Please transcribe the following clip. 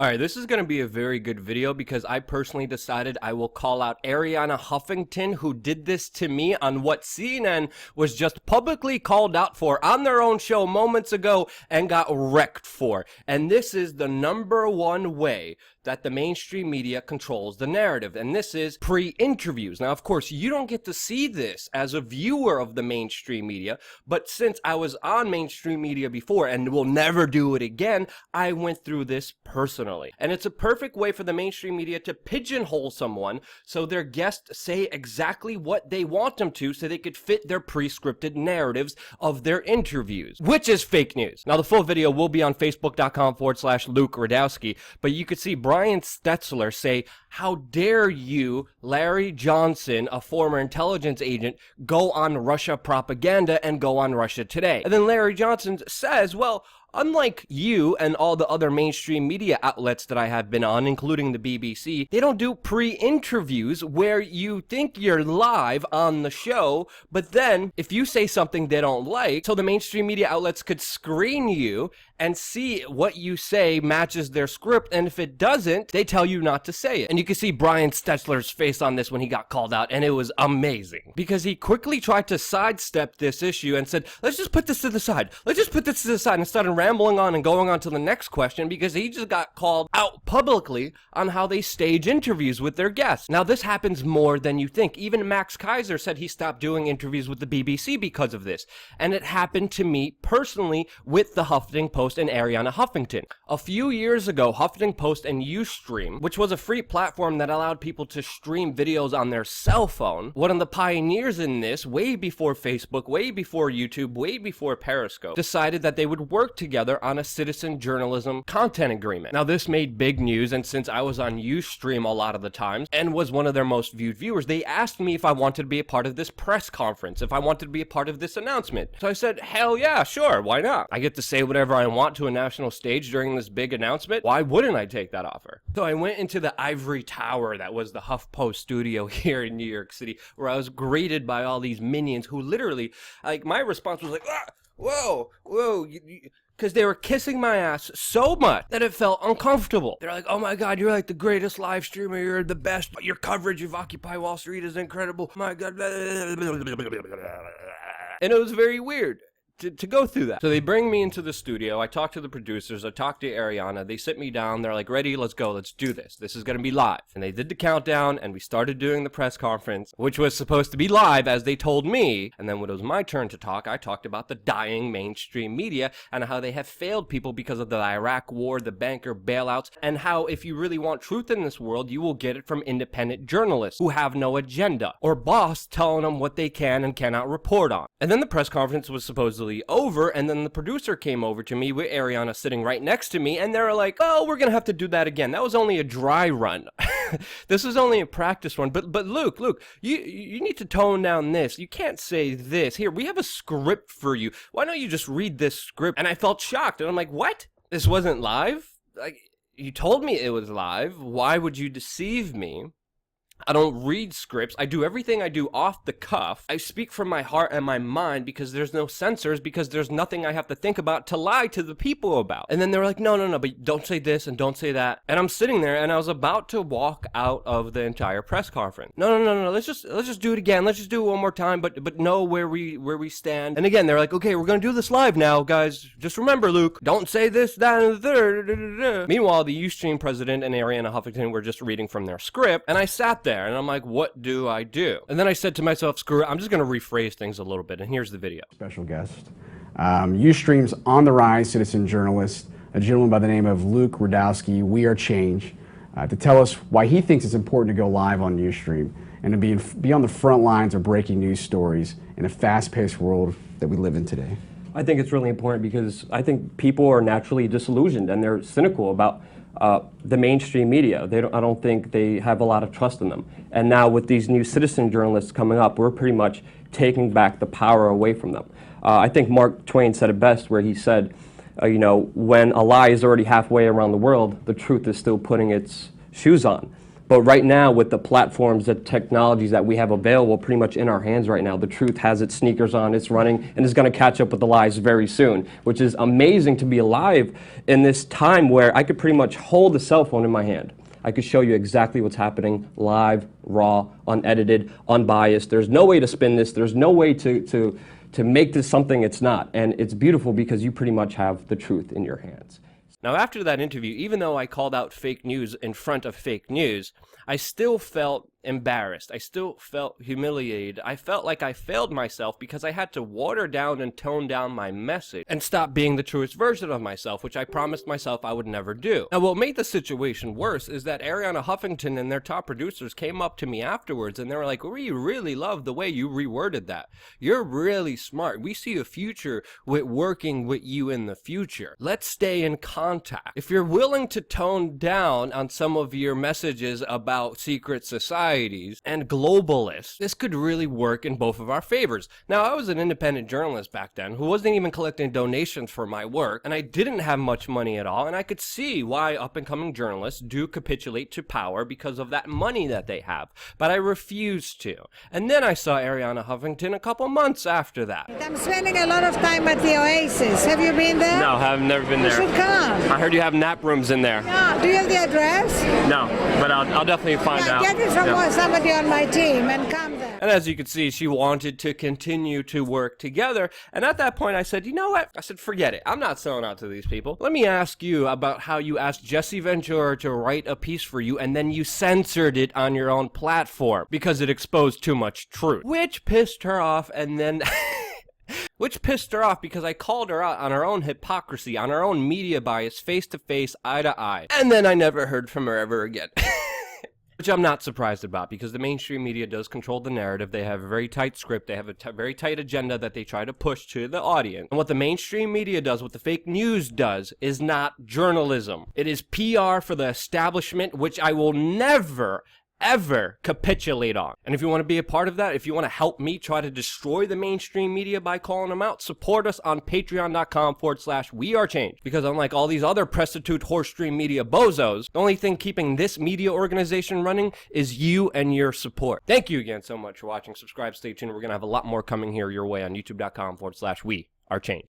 Alright, this is going to be a very good video because I personally decided I will call out Arianna Huffington, who did this to me on what CNN was just publicly called out for on their own show moments ago and got wrecked for. And this is the #1 way that the mainstream media controls the narrative, and this is pre-interviews. Now, of course, you don't get to see this as a viewer of the mainstream media, but since I was on mainstream media before and will never do it again, I went through this personally. And it's a perfect way for the mainstream media to pigeonhole someone so their guests say exactly what they want them to so they could fit their pre-scripted narratives of their interviews, which is fake news. Now, the full video will be on facebook.com/Luke Rudkowski, but you could see Brian Stelter say, "How dare you, Larry Johnson, a former intelligence agent, go on Russia propaganda and go on Russia Today?" And then Larry Johnson says, "Well, unlike you and all the other mainstream media outlets that I have been on, including the BBC, they don't do pre-interviews where you think you're live on the show, but then if you say something they don't like, so the mainstream media outlets could screen you and see what you say matches their script, and if it doesn't, they tell you not to say it." And you can see Brian Stelter's face on this when he got called out, and it was amazing. Because he quickly tried to sidestep this issue and said, "Let's just put this to the side. Let's just put this to the side," and started rambling on and going on to the next question because he just got called out publicly on how they stage interviews with their guests. Now, this happens more than you think. Even Max Kaiser said he stopped doing interviews with the BBC because of this. And it happened to me personally with the Huffington Post and Arianna Huffington. A few years ago, Huffington Post and Ustream, which was a free platform that allowed people to stream videos on their cell phone, one of the pioneers in this, way before Facebook, way before YouTube, way before Periscope, decided that they would work together on a citizen journalism content agreement. Now, this made big news, and since I was on Ustream a lot of the times and was one of their most viewed viewers, they asked me if I wanted to be a part of this press conference, if I wanted to be a part of this announcement. So I said, hell yeah, sure, why not? I get to say whatever I want to a national stage during this big announcement. Why wouldn't I take that offer? So I went into the ivory tower that was the HuffPost studio here in New York City, where I was greeted by all these minions who literally, like, my response was like, "Ah, whoa, because they were kissing my ass so much that it felt uncomfortable. They're like, "Oh my God, you're like the greatest live streamer. You're the best. Your coverage of Occupy Wall Street is incredible. My God." And it was very weird to go through that. So they bring me into the studio. I talk to the producers. I talk to Arianna. They sit me down. They're like, "Ready? Let's go. Let's do this. This is going to be live." And they did the countdown, and we started doing the press conference, which was supposed to be live, as they told me. And then when it was my turn to talk, I talked about the dying mainstream media and how they have failed people because of the Iraq war, the banker bailouts, and how if you really want truth in this world, you will get it from independent journalists who have no agenda, or boss telling them what they can and cannot report on. And then the press conference was supposedly over, and then the producer came over to me with Arianna sitting right next to me, and they were like, "Oh, we're gonna have to do that again. That was only a dry run." This was only a practice run. But Luke, you need to tone down this. You can't say this. Here, we have a script for you. Why don't you just read this script? And I felt shocked, and I'm like, "What? This wasn't live? Like, you told me it was live. Why would you deceive me? I don't read scripts. I do everything I do off the cuff. I speak from my heart and my mind because there's no censors, because there's nothing I have to think about to lie to the people about." And then they were like, no, but don't say this and don't say that. And I'm sitting there and I was about to walk out of the entire press conference. No, let's just do it again. Let's just do it one more time, but know where we stand. And again, they're like, "Okay, we're gonna do this live now, guys. Just remember, Luke, don't say this, that, and the third." Meanwhile, the Ustream president and Arianna Huffington were just reading from their script, and I sat there and I'm like, what do I do? And then I said to myself, screw it, I'm just going to rephrase things a little bit, and here's the video. Special guest, Ustream's on the rise citizen journalist, a gentleman by the name of Luke Rudkowski, WeAreChange, to tell us why he thinks it's important to go live on Ustream and to be on the front lines of breaking news stories in a fast-paced world that we live in today. I think it's really important because I think people are naturally disillusioned and they're cynical about the mainstream media. I don't think they have a lot of trust in them. And now with these new citizen journalists coming up, we're pretty much taking back the power away from them. I think Mark Twain said it best, where he said, when a lie is already halfway around the world, the truth is still putting its shoes on. But right now, with the platforms, the technologies that we have available pretty much in our hands right now, the truth has its sneakers on, it's running, and is going to catch up with the lies very soon, which is amazing to be alive in this time where I could pretty much hold a cell phone in my hand. I could show you exactly what's happening live, raw, unedited, unbiased. There's no way to spin this. There's no way to make this something it's not. And it's beautiful because you pretty much have the truth in your hands. Now, after that interview, even though I called out fake news in front of fake news, I still felt embarrassed. I still felt humiliated. I felt like I failed myself because I had to water down and tone down my message and stop being the truest version of myself, which I promised myself I would never do. Now, what made the situation worse is that Arianna Huffington and their top producers came up to me afterwards and they were like, we really love the way you reworded that. You're really smart. We see a future with working with you in the future. Let's stay in contact. If you're willing to tone down on some of your messages about secret societies and globalists, this could really work in both of our favors. Now, I was an independent journalist back then who wasn't even collecting donations for my work, and I didn't have much money at all, and I could see why up-and-coming journalists do capitulate to power because of that money that they have, but I refused to. And then I saw Arianna Huffington a couple months after that. I'm spending a lot of time at the Oasis. Have you been there? No, I've never been there. You should come. I heard you have nap rooms in there. Yeah. Do you have the address? No, but I'll definitely find out. Get it from somebody on my team and come there. And as you can see, she wanted to continue to work together. And at that point, I said, you know what? I said, forget it. I'm not selling out to these people. Let me ask you about how you asked Jesse Ventura to write a piece for you, and then you censored it on your own platform because it exposed too much truth. Which pissed her off, and then... Which pissed her off because I called her out on her own hypocrisy, on her own media bias, face to face, eye to eye. And then I never heard from her ever again. Which I'm not surprised about because the mainstream media does control the narrative. They have a very tight script. They have a very tight agenda that they try to push to the audience. And what the mainstream media does, what the fake news does, is not journalism. It is PR for the establishment, which I will never, ever capitulate on. And if you want to be a part of that, if you want to help me try to destroy the mainstream media by calling them out, support us on patreon.com/WeAreChange. Because unlike all these other prostitute horse stream media bozos, the only thing keeping this media organization running is you and your support. Thank you again so much for watching. Subscribe, stay tuned. We're going to have a lot more coming here your way on youtube.com/WeAreChange.